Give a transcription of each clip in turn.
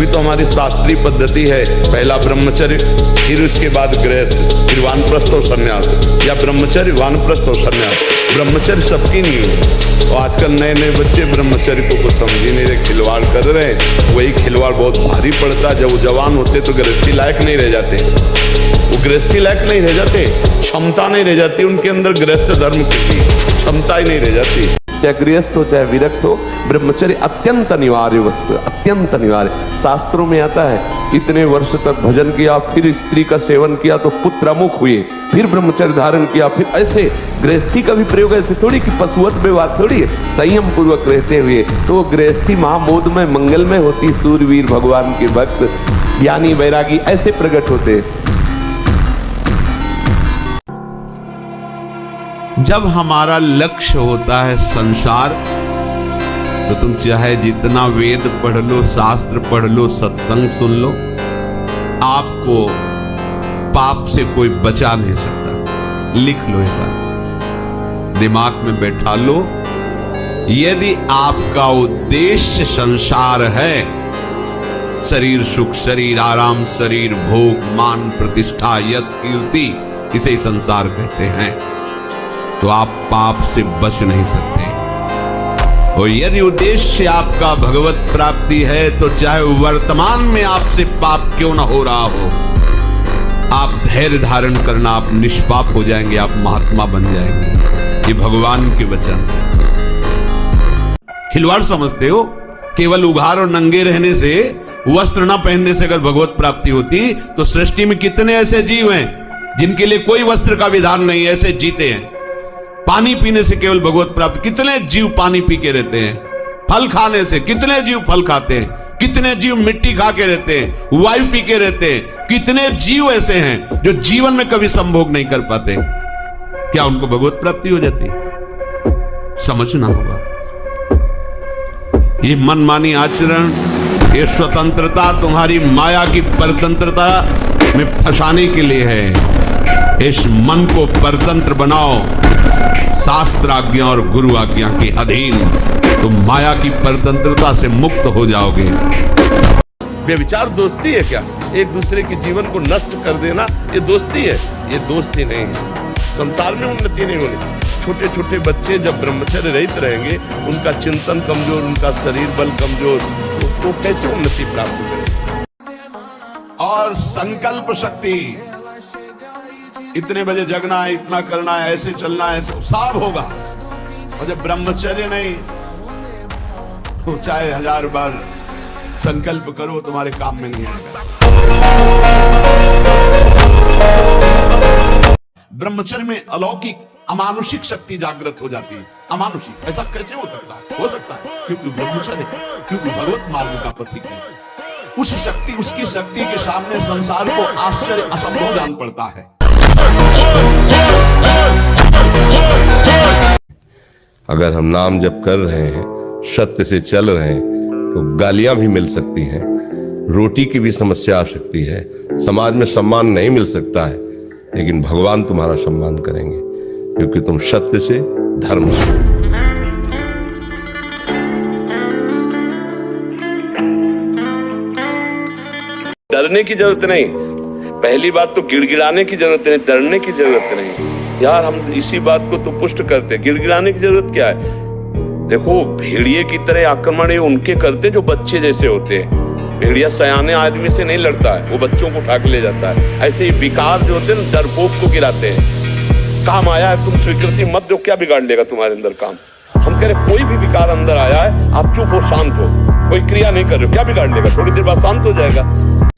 तभी तो हमारी शास्त्रीय पद्धति है, पहला ब्रह्मचर्य, फिर उसके बाद गृहस्थ, फिर वानप्रस्थ और संन्यास, या ब्रह्मचर्य वानप्रस्थ और संन्यास। ब्रह्मचर्य सबकी नहीं है। और आजकल नए नए बच्चे ब्रह्मचर्य को कुछ समझ ही नहीं रहे, खिलवाड़ कर रहे हैं। वही खिलवाड़ बहुत भारी पड़ता है। जब वो जवान होते तो गृहस्थी लायक नहीं रह जाते, वो गृहस्थी लायक नहीं रह जाते, क्षमता नहीं रह जाती उनके अंदर, गृहस्थ धर्म की क्षमता ही नहीं रह जाती। चाहे गृहस्थ हो चाहे विरक्त हो, ब्रह्मचर्य अत्यंत अनिवार्य वस्तु, अत्यंत अनिवार्य। शास्त्रों में आता है, इतने वर्ष तक भजन किया, फिर स्त्री का सेवन किया तो पुत्र अमुख हुए, फिर ब्रह्मचर्य धारण किया, फिर ऐसे। गृहस्थी का भी प्रयोग ऐसे थोड़ी कि पशुवत व्यवहार थोड़ी है, संयम पूर्वक रहते हुए। तो गृहस्थी महाबोध में मंगलमय होती, सूरवीर भगवान के भक्त ज्ञानी वैरागी ऐसे प्रकट होते। जब हमारा लक्ष्य होता है संसार, तो तुम चाहे जितना वेद पढ़ लो, शास्त्र पढ़ लो, सत्संग सुन लो, आपको पाप से कोई बचा नहीं सकता। लिख लो ये बात, दिमाग में बैठा लो। यदि आपका उद्देश्य संसार है, शरीर सुख, शरीर आराम, शरीर भोग, मान प्रतिष्ठा, यश कीर्ति, इसे ही संसार कहते हैं, तो आप पाप से बच नहीं सकते। और यदि उद्देश्य आपका भगवत प्राप्ति है, तो चाहे वर्तमान में आपसे पाप क्यों ना हो रहा हो, आप धैर्य धारण करना, आप निष्पाप हो जाएंगे, आप महात्मा बन जाएंगे। ये भगवान के वचन। खिलवाड़ समझते हो? केवल उघार और नंगे रहने से, वस्त्र न पहनने से अगर भगवत प्राप्ति होती, तो सृष्टि में कितने ऐसे जीव हैं जिनके लिए कोई वस्त्र का विधान नहीं, ऐसे जीते हैं। पानी पीने से केवल भगवत प्राप्त, कितने जीव पानी पी के रहते हैं। फल खाने से कितने जीव फल खाते हैं, कितने जीव मिट्टी खा के रहते हैं, वायु पी के रहते हैं। कितने जीव ऐसे हैं जो जीवन में कभी संभोग नहीं कर पाते, क्या उनको भगवत प्राप्ति हो जाती? समझना होगा। ये मनमानी आचरण, ये स्वतंत्रता तुम्हारी माया की परतंत्रता में फंसाने के लिए है। इस मन को परतंत्र बनाओ, शास्त्र आज्ञा और गुरु आज्ञा के अधीन, तो माया की परतंत्रता से मुक्त हो जाओगे। व्यभिचार दोस्ती है क्या? एक दूसरे के जीवन को नष्ट कर देना, ये दोस्ती है? ये दोस्ती नहीं है। संसार में उन्नति नहीं होनी। छोटे छोटे बच्चे जब ब्रह्मचर्य रहित रहेंगे, उनका चिंतन कमजोर, उनका शरीर बल कमजोर, तो कैसे उन्नति प्राप्त करेंगे? और संकल्प शक्ति, इतने बजे जगना है, इतना करना है, ऐसे चलना है, ऐसे सब होगा। और जब ब्रह्मचर्य नहीं, तो चाहे 1000 बार संकल्प करो, तुम्हारे काम में नहीं आएगा। ब्रह्मचर्य में अलौकिक अमानुषिक शक्ति जागृत हो जाती है। अमानुषिक ऐसा कैसे हो सकता है? हो सकता है क्योंकि ब्रह्मचर्य, क्योंकि भगवत मार्ग का पथिक है। उस शक्ति, उसकी शक्ति के सामने संसार को आश्चर्य असंभव जान पड़ता है। अगर हम नाम जप कर रहे हैं, सत्य से चल रहे हैं, तो गालियां भी मिल सकती हैं, रोटी की भी समस्या आ सकती है, समाज में सम्मान नहीं मिल सकता है, लेकिन भगवान तुम्हारा सम्मान करेंगे, क्योंकि तुम सत्य से, धर्म से। डरने की जरूरत नहीं। पहली बात तो गिड़गिड़ाने की जरूरत नहीं, डरने की जरूरत नहीं। यार हम इसी बात को तो पुष्ट करते, गिड़गिड़ाने की जरूरत क्या है? देखो, भेड़िए की तरह आक्रमण ये उनके करते जो बच्चे जैसे होते हैं। भेड़िया सयाने आदमी से नहीं लड़ता है, वो बच्चों को उठा के ले जाता है। ऐसे ही विकार जो होते हैं ना, डरपोक को गिराते हैं। काम आया है, तुम स्वीकृति मत दो, क्या बिगाड़ लेगा तुम्हारे अंदर काम? हम कह रहे कोई भी विकार अंदर आया है, आप चुप हो, शांत हो, कोई क्रिया नहीं कर रहे हो, क्या बिगाड़ लेगा? थोड़ी देर बाद शांत हो जाएगा।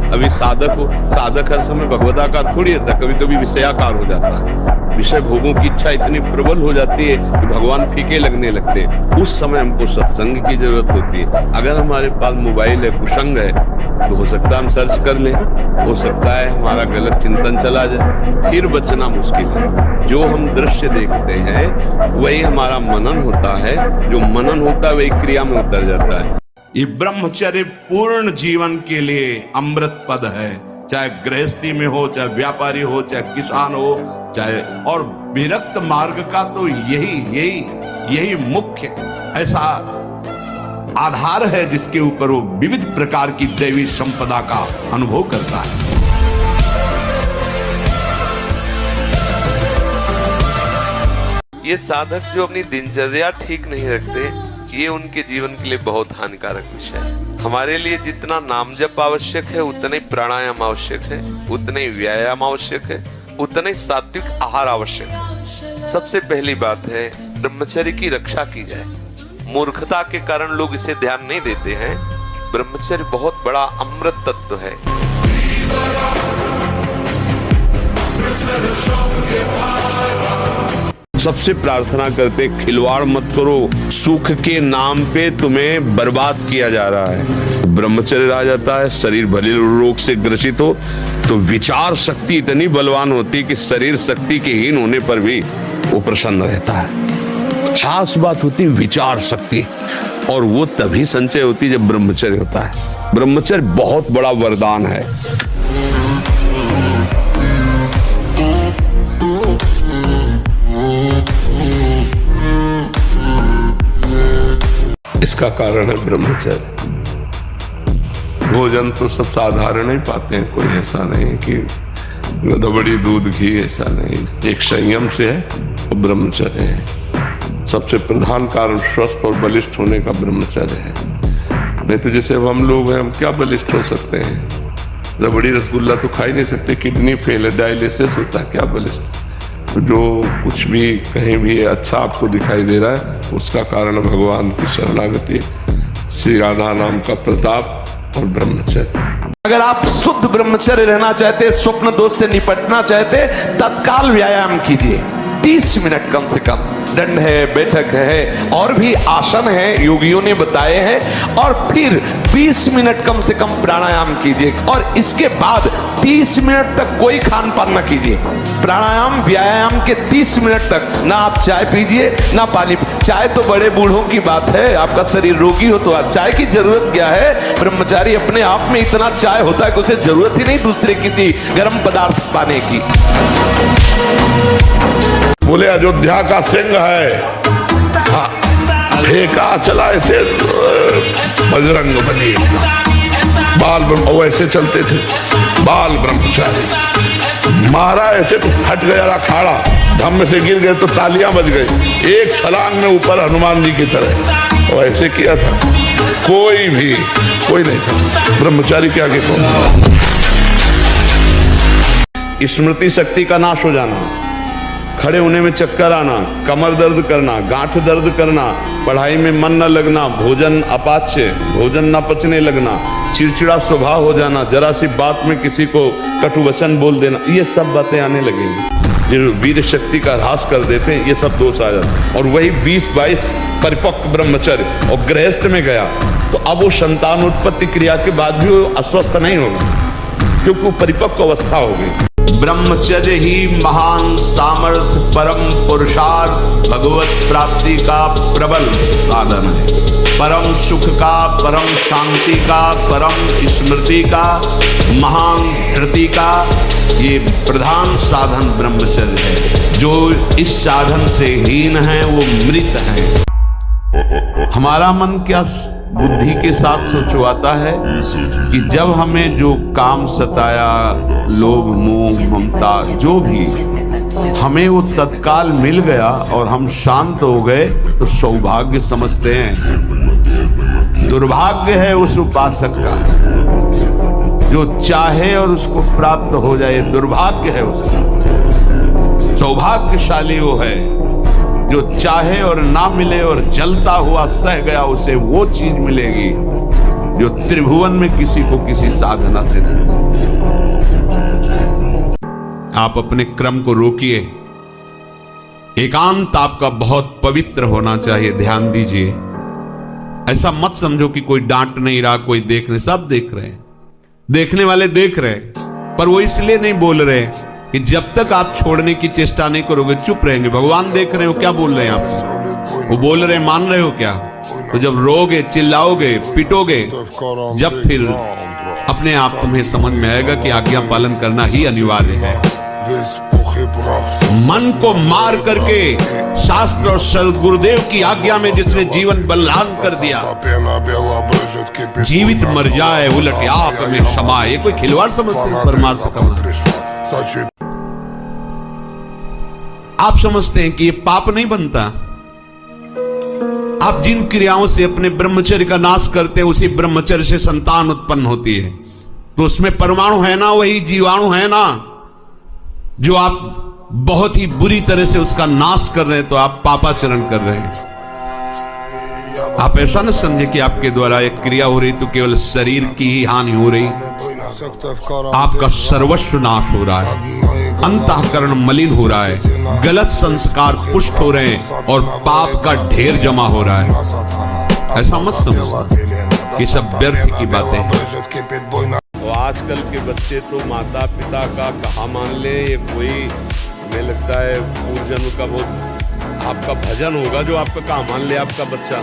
अभी साधक हो, साधक हर समय भगवदाकार थोड़ी रहता, कभी कभी विषयाकार हो जाता है। विषय भोगों की इच्छा इतनी प्रबल हो जाती है कि भगवान फीके लगने लगते हैं। उस समय हमको सत्संग की जरूरत होती है। अगर हमारे पास मोबाइल है, कुसंग है, तो हो सकता है हम सर्च कर लें, हो सकता है हमारा गलत चिंतन चला जाए, फिर बचना मुश्किल है। जो हम दृश्य देखते हैं वही हमारा मनन होता है, जो मनन होता है वही क्रिया में उतर जाता है। ये ब्रह्मचर्य पूर्ण जीवन के लिए अमृत पद है। चाहे गृहस्थी में हो, चाहे व्यापारी हो, चाहे किसान हो, चाहे और विरक्त मार्ग का तो यही मुख्य। ऐसा आधार है जिसके ऊपर वो विविध प्रकार की दैवी संपदा का अनुभव करता है। ये साधक जो अपनी दिनचर्या ठीक नहीं रखते, ये उनके जीवन के लिए बहुत हानिकारक विषय है। हमारे लिए जितना नाम जप आवश्यक है, उतना ही प्राणायाम आवश्यक है, उतना ही व्यायाम आवश्यक है, उतना ही सात्विक आहार आवश्यक है। सबसे पहली बात है ब्रह्मचर्य की रक्षा की जाए। मूर्खता के कारण लोग इसे ध्यान नहीं देते हैं। ब्रह्मचर्य बहुत बड़ा अमृत तत्व है। सबसे प्रार्थना करते खिलवाड़ मत करो, सुख के नाम पे तुम्हें बर्बाद किया जा रहा है। ब्रह्मचर्य रह जाता है, शरीर भले रोग से ग्रसित हो तो विचार शक्ति इतनी बलवान होती है कि शरीर शक्ति के हीन होने पर भी वो प्रसन्न रहता है। खास बात होती है विचार शक्ति, और वो तभी संचय होती है जब ब्रह्मचर्य होता है। ब्रह्मचर्य बहुत बड़ा वरदान है। इसका कारण है ब्रह्मचर्य। भोजन तो सब साधारण ही पाते हैं, कोई ऐसा नहीं कि रबड़ी दूध घी, ऐसा नहीं। एक संयम से है और ब्रह्मचर्य है। सबसे प्रधान कारण स्वस्थ और बलिष्ठ होने का ब्रह्मचर्य है। नहीं तो जैसे अब हम लोग हैं, हम क्या बलिष्ठ हो सकते हैं? रबड़ी रसगुल्ला तो खा ही नहीं सकते, किडनी फेल है, डायलिसिस होता है, क्या बलिष्ठ? जो कुछ भी कहीं भी अच्छा आपको दिखाई दे रहा है, उसका कारण भगवान की शरणागति, श्री राधा नाम का प्रताप और ब्रह्मचर्य। अगर आप शुद्ध ब्रह्मचर्य रहना चाहते, स्वप्न दोष से निपटना चाहते, तत्काल व्यायाम कीजिए। 30 मिनट कम से कम। दंड है, बैठक है, और भी आसन है योगियों ने बताए हैं। और फिर 20 मिनट कम से कम प्राणायाम कीजिए। और इसके बाद 30 मिनट तक कोई खान पान न कीजिए। प्राणायाम व्यायाम के 30 मिनट तक ना आप चाय पीजिए ना पानी। चाय तो बड़े बूढ़ों की बात है, आपका शरीर रोगी हो तो चाय की जरूरत क्या है? ब्रह्मचारी अपने आप में इतना चाय होता है कि उसे जरूरत ही नहीं दूसरे किसी गर्म पदार्थ पाने की। बोले अयोध्या का सिंह है, फेंका चला ऐसे बजरंग बली, बाल वैसे चलते थे, बाल ब्रह्मचारी। मारा ऐसे तो फट गया अखाड़ा, धम्म से गिर गए तो तालियां बज गई। एक छलांग में ऊपर हनुमान जी की तरह, और ऐसे किया था। कोई नहीं था ब्रह्मचारी के आगे कौन? स्मृति शक्ति का नाश हो जाना, खड़े होने में चक्कर आना, कमर दर्द करना, गांठ दर्द करना, पढ़ाई में मन न लगना, भोजन अपाच्य, भोजन न पचने लगना, चिड़चिड़ा स्वभाव हो जाना, जरा सी बात में किसी को कटु वचन बोल देना, ये सब बातें आने लगेंगी जो वीर शक्ति का ह्रास कर देते हैं। ये सब दोष आ जाते हैं। और वही 20-22 परिपक्व ब्रह्मचर्य और गृहस्थ में गया तो अब वो संतान उत्पत्ति क्रिया के बाद भी वो अस्वस्थ नहीं होगा, क्योंकि वो परिपक्व अवस्था हो गई। ब्रह्मचर्य ही महान सामर्थ्य, परम पुरुषार्थ, भगवत प्राप्ति का प्रबल साधन है। परम सुख का, परम शांति का, परम स्मृति का, महान धृति का ये प्रधान साधन ब्रह्मचर्य है। जो इस साधन से हीन है वो मृत है। हमारा मन क्या बुद्धि के साथ सोचवाता है कि जब हमें जो काम सताया, लोभ मोह ममता जो भी, हमें वो तत्काल मिल गया और हम शांत हो गए तो सौभाग्य समझते हैं। दुर्भाग्य है उस उपासक का जो चाहे और उसको प्राप्त हो जाए, दुर्भाग्य है उसका। सौभाग्यशाली वो है जो चाहे और ना मिले और जलता हुआ सह गया, उसे वो चीज मिलेगी जो त्रिभुवन में किसी को किसी साधना से नहीं मिलती। आप अपने क्रम को रोकिए। एकांत आपका बहुत पवित्र होना चाहिए, ध्यान दीजिए। ऐसा मत समझो कि कोई डांट नहीं रहा, कोई देख रहे, सब देख रहे हैं, देखने वाले देख रहे, पर वो इसलिए नहीं बोल रहे कि जब तक आप छोड़ने की चेष्टा नहीं करोगे चुप रहेंगे। भगवान देख रहे हो, क्या बोल रहे हैं आपसे? वो बोल रहे, मान रहे हो क्या? तो जब रोगे, चिल्लाओगे, पिटोगे, जब फिर अपने आप तुम्हें समझ में आएगा कि आज्ञा पालन करना ही अनिवार्य है। मन को मार करके शास्त्र और सदगुरुदेव की आज्ञा में जिसने जीवन बलिदान कर दिया, जीवित मर जाए उलट आप में क्षमा, ये कोई खिलवाड़ समझते हैं परमात्मा का? आप समझते हैं कि ये पाप नहीं बनता? आप जिन क्रियाओं से अपने ब्रह्मचर्य का नाश करते हैं, उसी ब्रह्मचर्य से संतान उत्पन्न होती है, तो उसमें परमाणु है ना, वही जीवाणु है ना, जो आप बहुत ही बुरी तरह से उसका नाश कर रहे हैं, तो आप पापाचरण कर रहे हैं। आप ऐसा न समझे कि आपके द्वारा एक क्रिया हो रही तो केवल शरीर की ही हानि हो रही, आपका सर्वस्व नाश हो रहा है, अंतःकरण मलिन हो रहा है, गलत संस्कार पुष्ट हो रहे हैं और पाप का ढेर जमा हो रहा है। ऐसा मत समझो कि सब व्यर्थ की बातें हैं। तो आजकल के बच्चे तो माता पिता का कहा मान ले, ये कोई हमें लगता है पूर्वजन्म का बहुत आपका भजन होगा जो आपका कहा मान ले आपका बच्चा।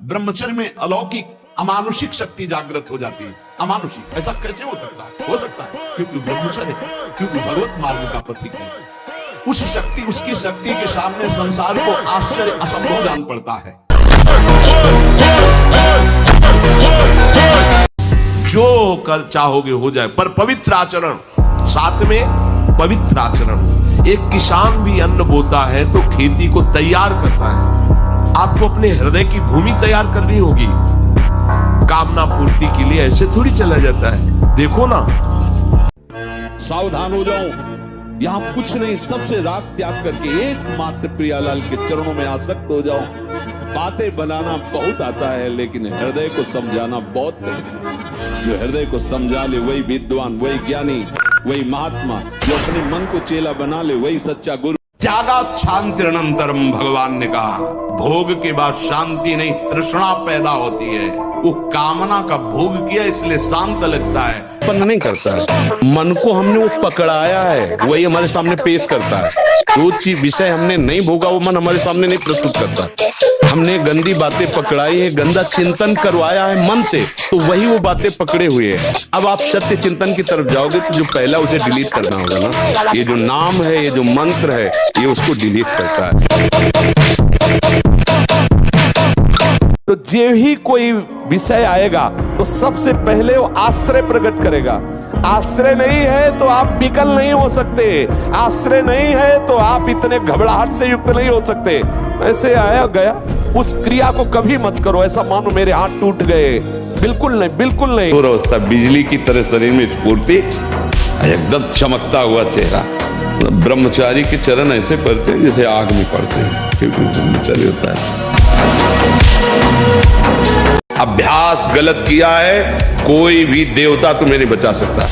ब्रह्मचर्य में अलौकिक अमानुषिक शक्ति जागृत हो जाती है। अमानुषिक ऐसा कैसे हो सकता है? हो सकता है क्योंकि ब्रह्मचर्य, क्योंकि भगवत मार्ग का प्रतीक है। उस शक्ति, उसकी शक्ति के सामने संसार को आश्चर्य असंभव जान पड़ता है। जो कर चाहोगे हो जाए, पर पवित्र आचरण, साथ में पवित्र आचरण। एक किसान भी अन्न बोता है तो खेती को तैयार करता है। आपको अपने हृदय की भूमि तैयार करनी होगी। कामना पूर्ति के लिए ऐसे थोड़ी चला जाता है। देखो ना, सावधान हो जाओ, यहां कुछ नहीं, सबसे राग त्याग करके एकमात्र प्रियालाल के चरणों में आसक्त हो जाओ। बातें बनाना बहुत आता है, लेकिन हृदय को समझाना बहुत कठिन है। जो हृदय को समझा ले वही विद्वान, वही ज्ञानी, वही महात्मा। जो अपने मन को चेला बना ले वही सच्चा गुरु। त्यागात् शांतिरनंतरम, भगवान ने कहा, भोग के बाद शांति नहीं, तृष्णा पैदा होती है। वो कामना का भोग किया इसलिए शांत लगता है, उत्पन्न नहीं करता है। मन को हमने वो पकड़ाया है, वही हमारे सामने पेश करता है। जो चीज विषय हमने नहीं भोगा वो मन हमारे सामने नहीं प्रस्तुत करता। हमने गंदी बातें पकड़ाई है, गंदा चिंतन करवाया है मन से, तो वही वो बातें पकड़े हुए हैं। अब आप सत्य चिंतन की तरफ जाओगे तो जो पहला उसे डिलीट करना होगा ना। ये जो नाम है, ये जो मंत्र है, ये उसको डिलीट करता है। तो जो ही कोई विषय आएगा तो सबसे पहले वो आश्रय प्रकट करेगा। आश्रय नहीं है तो आप विकल नहीं हो सकते, आश्रय नहीं है तो आप इतने घबराहट से युक्त नहीं हो सकते। ऐसे आया गया, उस क्रिया को कभी मत करो ऐसा मानो मेरे हाथ टूट गए, बिल्कुल नहीं, बिल्कुल नहीं। और अवस्था बिजली की तरह शरीर में स्फूर्ति, एकदम चमकता हुआ चेहरा। ब्रह्मचारी के चरण ऐसे पड़ते हैं जैसे आग में पड़ते हैं, क्योंकि ब्रह्मचारी होता है। अभ्यास गलत किया है, कोई भी देवता तुम्हें नहीं बचा सकता।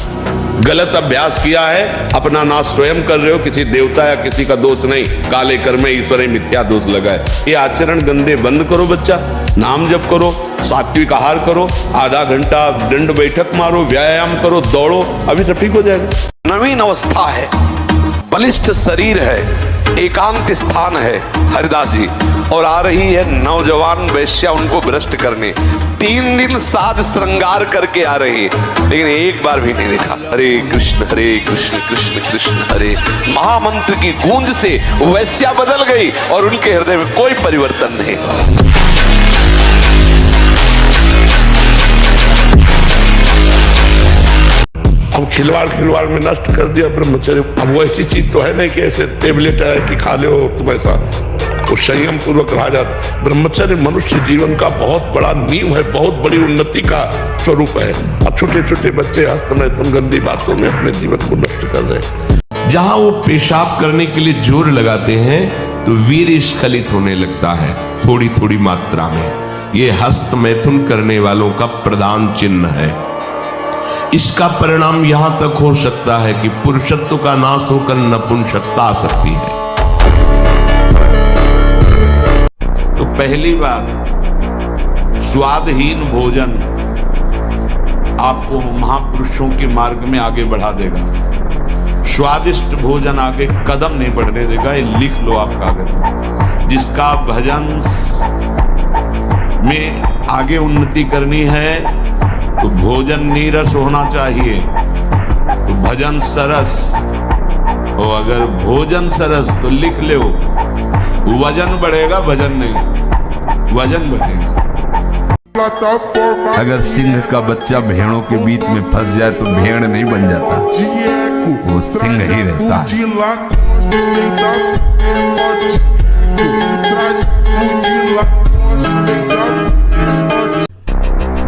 गलत अभ्यास किया है, अपना नाश स्वयं कर रहे हो, किसी देवता या किसी का दोष नहीं। काले कर्म ईश्वर मिथ्या दोष लगा है। ये आचरण गंदे बंद करो बच्चा, नाम जप करो, सात्विक आहार करो, आधा घंटा दंड बैठक मारो, व्यायाम करो, दौड़ो, अभी सब ठीक हो जाएगा। नवीन अवस्था है, बलिष्ठ शरीर है, एकांत स्थान है हरिदास जी, और आ रही है नौजवान वैश्या उनको भ्रष्ट करने। 3 दिन साध श्रृंगार करके आ रही है, लेकिन एक बार भी नहीं देखा हरे कृष्ण कृष्ण कृष्ण हरे। महामंत्र की गूंज से वैश्या बदल गई और उनके हृदय में कोई परिवर्तन नहीं। अब खिलवाड़ में नष्ट कर दिया ब्रह्मचर्य। अब वो ऐसी चीज तो है नहीं कि ऐसे टेबलेट है कि खा लो तुम, ऐसा वो संयम पूर्वक रहा जाता। ब्रह्मचर्य मनुष्य जीवन का बहुत बड़ा नींव है, बहुत बड़ी उन्नति का स्वरूप है। अब छोटे छोटे बच्चे हस्त में तुम गंदी बातों में अपने जीवन को नष्ट कर रहे। जहां वो पेशाब करने के लिए जोर लगाते हैं तो वीर स्खलित होने लगता है थोड़ी थोड़ी मात्रा में। ये हस्त मैथुन करने वालों का प्रधान चिन्ह है। इसका परिणाम यहां तक हो सकता है कि पुरुषत्व का नाश होकर नपुंसकता आ सकती है। तो पहली बात, स्वादहीन भोजन आपको महापुरुषों के मार्ग में आगे बढ़ा देगा। स्वादिष्ट भोजन आगे कदम नहीं बढ़ने देगा, ये लिख लो आप कागज। जिसका भजन में आगे उन्नति करनी है तो भोजन नीरस होना चाहिए, तो भजन सरस। और अगर भोजन सरस तो लिख ले, वजन बढ़ेगा, भजन नहीं, वजन बढ़ेगा। अगर सिंह का बच्चा भेड़ों के बीच में फंस जाए तो भेड़ नहीं बन जाता, वो सिंह ही रहता है।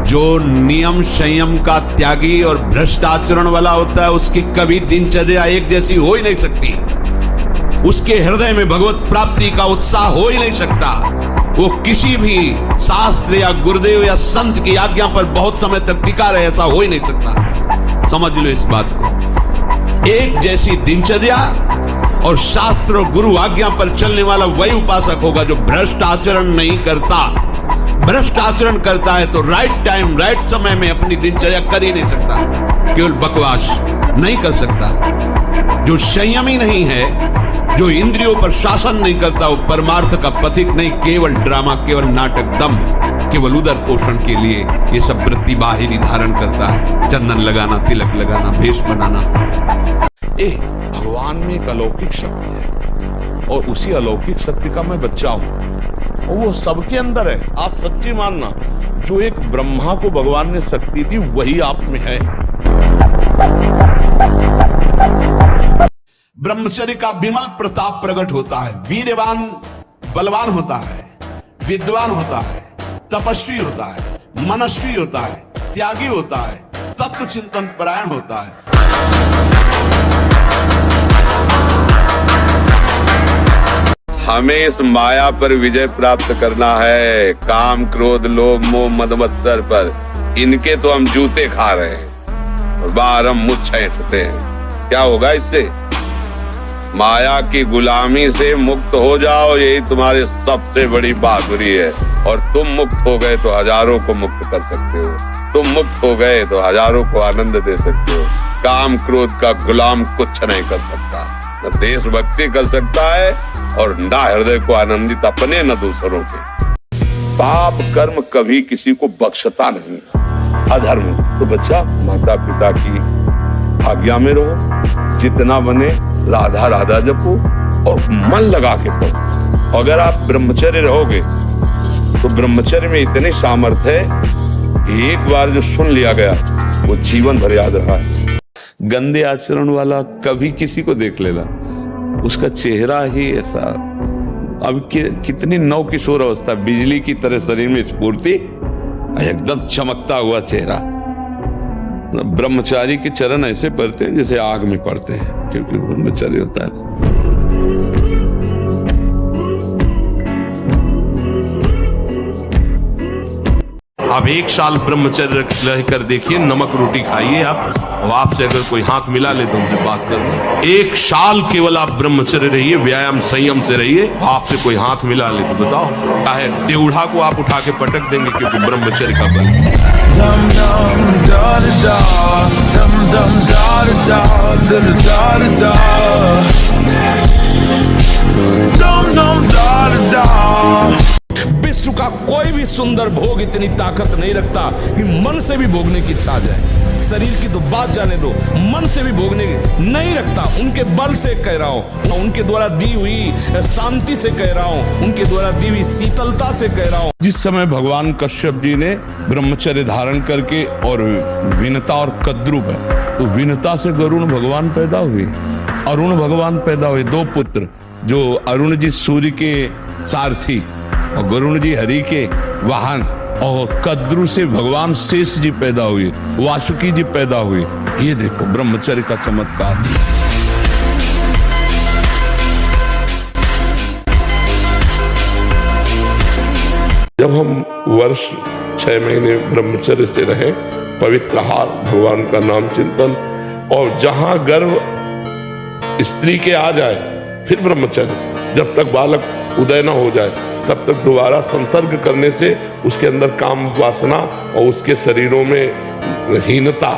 जो नियम संयम का त्यागी और भ्रष्ट आचरण वाला होता है, उसकी कभी दिनचर्या एक जैसी हो ही नहीं सकती। उसके हृदय में भगवत प्राप्ति का उत्साह हो ही नहीं सकता। वो किसी भी शास्त्र या गुरुदेव या संत की आज्ञा पर बहुत समय तक टिका रहे, ऐसा हो ही नहीं सकता। समझ लो इस बात को। एक जैसी दिनचर्या और शास्त्र और गुरु आज्ञा पर चलने वाला वही उपासक होगा जो भ्रष्ट आचरण नहीं करता। भ्रष्ट आचरण करता है तो राइट टाइम राइट समय में अपनी दिनचर्या कर ही नहीं सकता, केवल बकवास नहीं कर सकता। जो संयमी नहीं है, जो इंद्रियों पर शासन नहीं करता, वो परमार्थ का पथिक नहीं, केवल ड्रामा, केवल नाटक, दंभ, केवल उदर पोषण के लिए ये सब वृत्ति बाहिरी धारण करता है। चंदन लगाना, तिलक लगाना, भेष बनाना। भगवान में एक अलौकिक शक्ति है और उसी अलौकिक शक्ति का मैं बच्चा हूं और वो सबके अंदर है। आप सच्ची मानना, जो एक ब्रह्मा को भगवान ने शक्ति दी वही आप में है। ब्रह्मचर्य का विमल प्रताप प्रकट होता है। वीरवान बलवान होता है, विद्वान होता है, तपस्वी होता है, मनस्वी होता है, त्यागी होता है, तत्व चिंतन परायण होता है। हमें इस माया पर विजय प्राप्त करना है। काम, क्रोध, लोभ, मोह, मद, मत्सर पर इनके तो हम जूते खा रहे हैं और बाहर हम मुँह छेंटते हैं। क्या होगा इससे? माया की गुलामी से मुक्त हो जाओ, यही तुम्हारी सबसे बड़ी बहादुरी है। और तुम मुक्त हो गए तो हजारों को मुक्त कर सकते हो। तुम मुक्त हो गए तो हजारों को आनंद दे सकते हो। काम क्रोध का गुलाम कुछ नहीं कर सकता, न देशभक्ति कर सकता है और न हृदय को आनंदित अपने न दूसरों के। पाप कर्म कभी किसी को बख्शता नहीं। अधर्म तो बच्चा माता पिता की आज्ञा में रहो, जितना बने राधा राधा जपो और मन लगा के पढ़ो। अगर आप ब्रह्मचर्य रहोगे तो ब्रह्मचर्य में इतनी सामर्थ्य है कि एक बार जो सुन लिया गया वो जीवन भर याद रहा है। गंदे आचरण वाला कभी किसी को देख लेना, उसका चेहरा ही ऐसा, अब कितनी नव किशोर अवस्था, बिजली की तरह शरीर में स्फूर्ति, एकदम चमकता हुआ चेहरा। ब्रह्मचारी के चरण ऐसे पड़ते हैं जैसे आग में पड़ते हैं, क्योंकि ब्रह्मचारी होता है। आप एक साल ब्रह्मचर्य रहकर देखिए, नमक रोटी खाइए आप, और आपसे अगर कोई हाथ मिला ले तो उनसे बात करो। एक साल केवल आप ब्रह्मचर्य रहिए, व्यायाम संयम से रहिए, आपसे कोई हाथ मिला ले तो बताओ, चाहे टेढ़ा को आप उठा के पटक देंगे, क्योंकि ब्रह्मचर्य का बल। Dum dum da da da, dum dum da da da da da da da, dum dum da da da. विश्व का कोई भी सुंदर भोग इतनी ताकत नहीं रखता कि मन से भी भोगने की इच्छा आ जाए। शरीर की तो बात जाने दो, मन से भी भोगने की नहीं रखता। उनके बल से कह रहा हूं, उनके द्वारा दी हुई शांति से कह रहा हूं, उनके द्वारा दी हुई शीतलता से कह रहा हूं। जिस समय भगवान कश्यप जी ने ब्रह्मचर्य धारण करके और विनता और कद्रुप है, तो विनता से गरुण भगवान पैदा हुए, अरुण भगवान पैदा हुए, दो पुत्र, जो अरुण जी सूर्य के सारथी और गरुण जी हरि के वाहन, और कद्रु से भगवान शेष जी पैदा हुए, वासुकी जी पैदा हुए। ये देखो ब्रह्मचर्य का चमत्कार। जब हम वर्ष 6 महीने ब्रह्मचर्य से रहे, पवित्र आहार, भगवान का नाम चिंतन, और जहां गर्भ स्त्री के आ जाए फिर ब्रह्मचर्य, जब तक बालक उदय न हो जाए तब तक दोबारा संसर्ग करने से उसके अंदर काम वासना और उसके शरीरों में हीनता,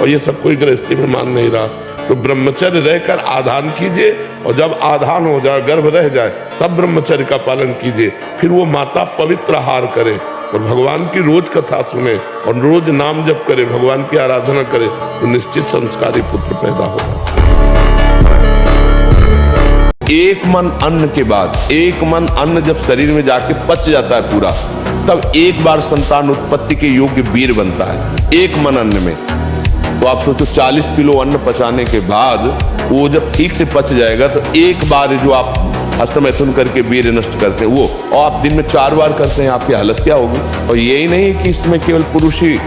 और ये सब कोई गृहस्थी में मान नहीं रहा। तो ब्रह्मचर्य रहकर आधान कीजिए, और जब आधान हो जाए, गर्भ रह जाए, तब ब्रह्मचर्य का पालन कीजिए। फिर वो माता पवित्र आहार करे, और भगवान की रोज कथा सुने और रोज नाम जप करे, भगवान की आराधना करे, तो निश्चित संस्कारी पुत्र पैदा होगा। एक मन अन्न के बाद, एक मन अन्न जब शरीर में जाके पच जाता है पूरा, तब एक बार संतान उत्पत्ति के योग्य वीर बनता है, एक मन अन्न में। तो आप सोचो 40 किलो अन्न पचाने के बाद वो जब ठीक से पच जाएगा, तो एक बार जो आप हस्तमैथुन करके वीर्य नष्ट करते हैं वो, और आप दिन में 4 बार करते हैं, आपकी हालत क्या होगी। और यही नहीं कि इसमें केवल पुरुष ही,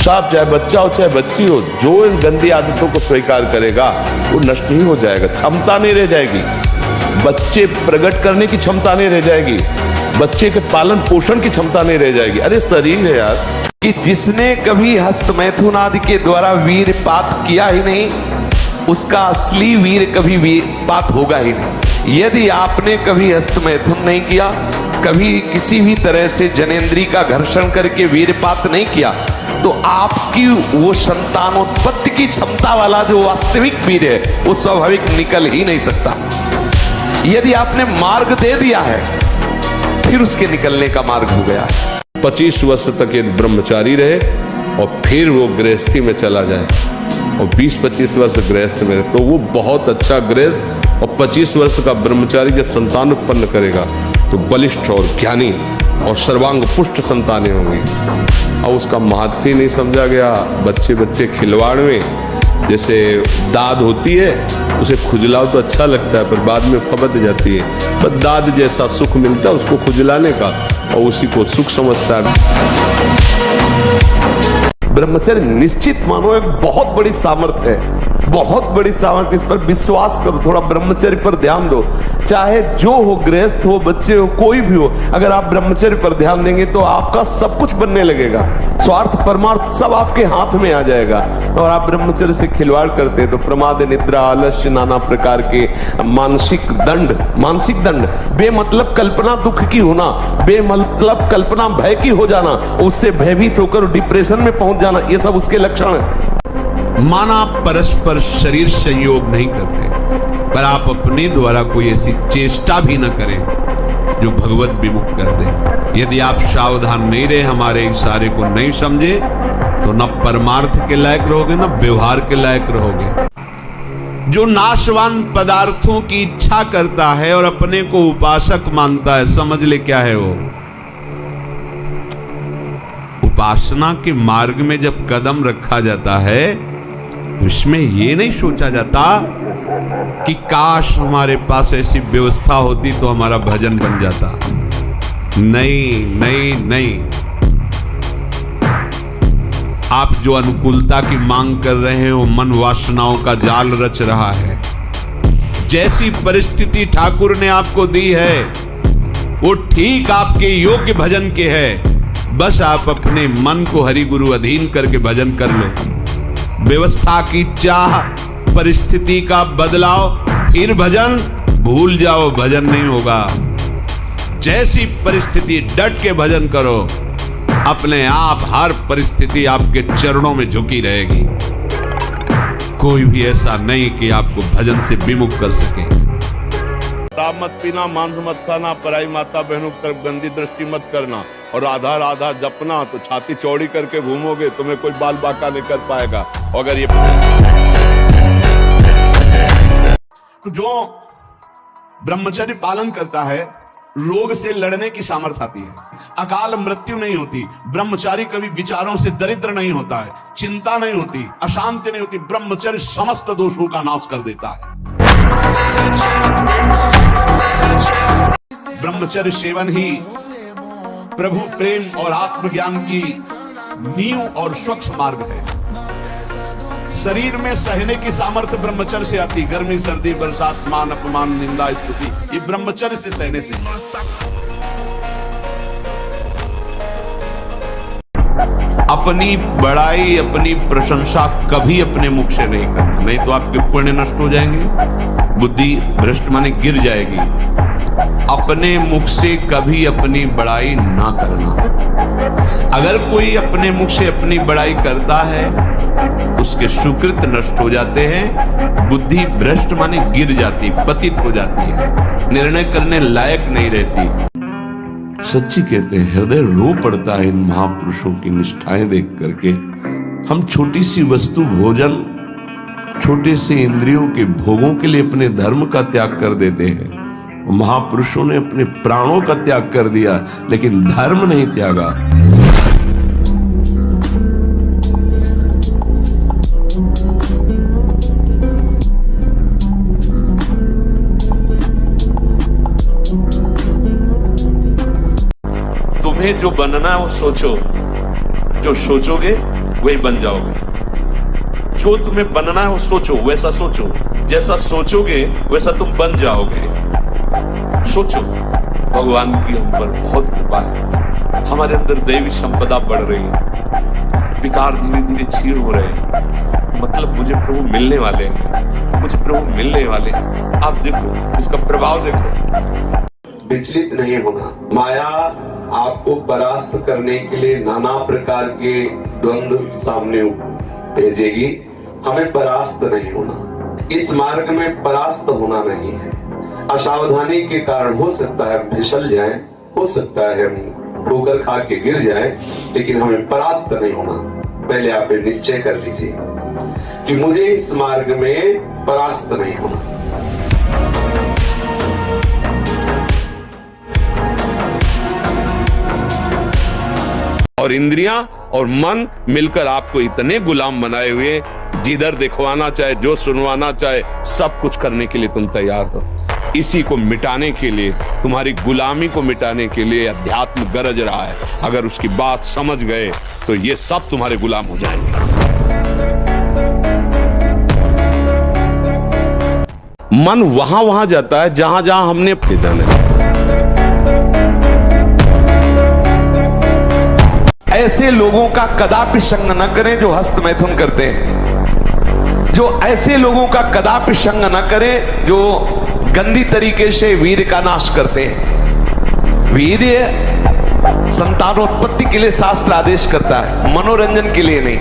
साफ चाहे बच्चा हो चाहे बच्ची हो, जो इन गंदी आदतों को स्वीकार करेगा वो नष्ट ही हो जाएगा, क्षमता नहीं रह जाएगी, बच्चे प्रकट करने की क्षमता नहीं रह जाएगी, बच्चे के पालन पोषण की क्षमता नहीं रह जाएगी। अरे शरीर है यार, कि जिसने कभी हस्तमैथुन आदि के द्वारा वीरपात किया ही नहीं, उसका असली वीर कभी वीरपात होगा ही नहीं। यदि आपने कभी हस्तमैथुन नहीं किया, कभी किसी भी तरह से जनेंद्री का घर्षण करके वीरपात नहीं किया, तो आपकी वो संतानोत्पत्ति की क्षमता वाला जो वास्तविक वीर है वो स्वाभाविक निकल ही नहीं सकता। यदि आपने मार्ग दे दिया है, फिर उसके निकलने का मार्ग हो गया है। 25 वर्ष तक एक ब्रह्मचारी रहे और फिर वो गृहस्थी में चला जाए, और 20-25 वर्ष गृहस्थ में रहे, तो वो बहुत अच्छा गृहस्थ। और 25 वर्ष का ब्रह्मचारी जब संतान उत्पन्न करेगा तो बलिष्ठ और ज्ञानी और सर्वांग पुष्ट संतानें होंगी। और उसका महत्व ही नहीं समझा गया। बच्चे बच्चे खिलवाड़ में जैसे दाद होती है, उसे खुजलाओ तो अच्छा लगता है, पर बाद में फबद जाती है। बस दाद जैसा सुख मिलता है उसको खुजलाने का, और उसी को सुख समझता है। ब्रह्मचर्य निश्चित मानो एक बहुत बड़ी सामर्थ्य है, बहुत बड़ी सामर्थ्य। इस पर विश्वास करो, थोड़ा ब्रह्मचर्य पर ध्यान दो। चाहे जो हो, गृहस्थ हो, बच्चे हो, कोई भी हो, अगर आप ब्रह्मचर्य पर ध्यान देंगे तो आपका सब कुछ बनने लगेगा। स्वार्थ परमार्थ सब आपके हाथ में आ जाएगा। और आप ब्रह्मचर्य से खिलवाड़ करते हैं तो प्रमाद, निद्रा, आलस्य, नाना प्रकार के मानसिक दंड, बेमतलब कल्पना दुख की होना, बेमतलब कल्पना भय की हो जाना, उससे भयभीत होकर डिप्रेशन में पहुंच जाना, ये सब उसके लक्षण है। माना परस्पर शरीर संयोग नहीं करते, पर आप अपने द्वारा कोई ऐसी चेष्टा भी न करें जो भगवत विमुख कर दे। यदि आप सावधान नहीं रहे, हमारे इशारे को नहीं समझे, तो न परमार्थ के लायक रहोगे न व्यवहार के लायक रहोगे। जो नाशवान पदार्थों की इच्छा करता है और अपने को उपासक मानता है, समझ ले क्या है वो। उपासना के मार्ग में जब कदम रखा जाता है तो इसमें यह नहीं सोचा जाता कि काश हमारे पास ऐसी व्यवस्था होती तो हमारा भजन बन जाता। नहीं नहीं नहीं, आप जो अनुकूलता की मांग कर रहे हैं वो मन वासनाओं का जाल रच रहा है। जैसी परिस्थिति ठाकुर ने आपको दी है वो ठीक आपके योग्य भजन के है। बस आप अपने मन को हरि गुरु अधीन करके भजन कर ले। व्यवस्था की चाह, परिस्थिति का बदलाव, फिर भजन भूल जाओ, भजन नहीं होगा। जैसी परिस्थिति डट के भजन करो, अपने आप हर परिस्थिति आपके चरणों में झुकी रहेगी। कोई भी ऐसा नहीं कि आपको भजन से विमुख कर सके। शराब मत पीना, मांस मत खाना, पराई माता बहनों की तरफ गंदी दृष्टि मत करना, और राधा राधा जपना। तो छाती चौड़ी करके घूमोगे, तुम्हें कोई बाल बाका नहीं कर पाएगा। अगर ये तो जो ब्रह्मचर्य पालन करता है, रोग से लड़ने की सामर्थ्य आती है, अकाल मृत्यु नहीं होती। ब्रह्मचारी कभी विचारों से दरिद्र नहीं होता है, चिंता नहीं होती, अशांति नहीं होती। ब्रह्मचर्य समस्त दोषों का नाश कर देता है। ब्रह्मचर्य सेवन ही प्रभु प्रेम और आत्मज्ञान की नींव और स्वच्छ मार्ग है। शरीर में सहने की सामर्थ्य ब्रह्मचर्य से आती। गर्मी, सर्दी, बरसात, मान अपमान, निंदा, स्तुति, ये ब्रह्मचर्य से सहने से। अपनी बड़ाई, अपनी प्रशंसा कभी अपने मुख से नहीं करना, नहीं तो आपके पुण्य नष्ट हो जाएंगे, बुद्धि भ्रष्ट माने गिर जाएगी। अपने मुख से कभी अपनी बड़ाई ना करना। अगर कोई अपने मुख से अपनी बड़ाई करता है तो उसके सुकृत नष्ट हो जाते हैं, बुद्धि भ्रष्ट माने गिर जाती, पतित हो जाती है, निर्णय करने लायक नहीं रहती। सच्ची कहते हैं, हृदय रो पड़ता है इन महापुरुषों की निष्ठाएं देख करके। हम छोटी सी वस्तु भोजन, छोटे से इंद्रियों के भोगों के लिए अपने धर्म का त्याग कर देते हैं। महापुरुषों ने अपने प्राणों का त्याग कर दिया, लेकिन धर्म नहीं त्यागा। तुम्हें जो बनना है वो सोचो, जो सोचोगे वही बन जाओगे। जो तुम्हें बनना है वो सोचो, वैसा सोचो, जैसा सोचोगे वैसा तुम बन जाओगे। सोचो, भगवान की हम पर बहुत कृपा है, हमारे अंदर दैवी संपदा बढ़ रही है, विकार धीरे धीरे क्षीण हो रहे हैं। मतलब मुझे प्रभु मिलने वाले हैं, मुझे प्रभु मिलने वाले हैं। आप देखो, इसका प्रभाव देखो। विचलित नहीं होना। माया आपको परास्त करने के लिए नाना प्रकार के द्वंद्व सामने भेजेगी। हमें परास्त नहीं होना, इस मार्ग में परास्त होना नहीं है। असावधानी के कारण हो सकता है फिसल जाए, हो सकता है हम ठोकर खा के गिर जाए, लेकिन हमें परास्त नहीं होना। पहले आप निश्चय कर लीजिए कि मुझे इस मार्ग में परास्त नहीं होना। और इंद्रियां और मन मिलकर आपको इतने गुलाम बनाए हुए, जिधर दिखवाना चाहे, जो सुनवाना चाहे, सब कुछ करने के लिए तुम तैयार हो। इसी को मिटाने के लिए, तुम्हारी गुलामी को मिटाने के लिए अध्यात्म गरज रहा है। अगर उसकी बात समझ गए तो ये सब तुम्हारे गुलाम हो जाएंगे। मन वहां वहां जाता है जहां जहां हमने जाना। ऐसे लोगों का कदापि संग न करें जो हस्त मैथुन करते हैं। जो ऐसे लोगों का कदापि संग न करें जो गंदी तरीके से वीर का नाश करते हैं। वीर्य संतानोत्पत्ति के लिए शास्त्र आदेश करता है, मनोरंजन के लिए नहीं।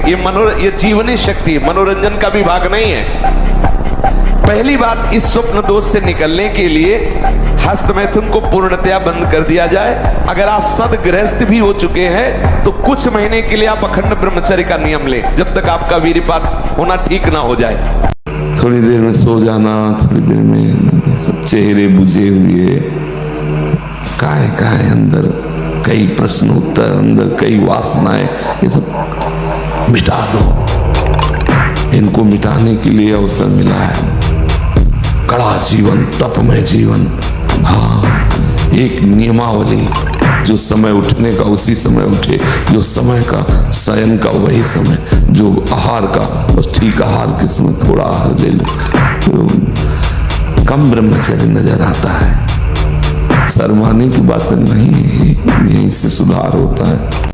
ये जीवनी शक्ति, मनोरंजन का भी भाग नहीं है। पहली बात, इस स्वप्न दोष से निकलने के लिए हस्त मैथुन को पूर्णतया बंद कर दिया जाए। अगर आप सदगृहस्थ भी हो चुके हैं तो कुछ महीने के लिए आप अखंड ब्रह्मचर्य का नियम लें, जब तक आपका वीर्यपात होना ठीक ना हो जाए। थोड़ी देर में सो जाना, थोड़ी देर में सब चेहरे बुझे हुए, काय अंदर कई प्रश्न उत्तर, अंदर कई वासनाएं, ये सब मिटा दो। इनको मिटाने के लिए अवसर मिला है। कड़ा जीवन, तपमय जीवन। हाँ, एक नियमावली, जो समय उठने का उसी समय उठे, जो समय का शयन का वही समय, जो आहार का बस ठीक आहार के समय थोड़ा आहार ले लो। तो कम ब्रह्मचर्य नजर आता है। शर्माने की बात नहीं है, यहीं से सुधार होता है।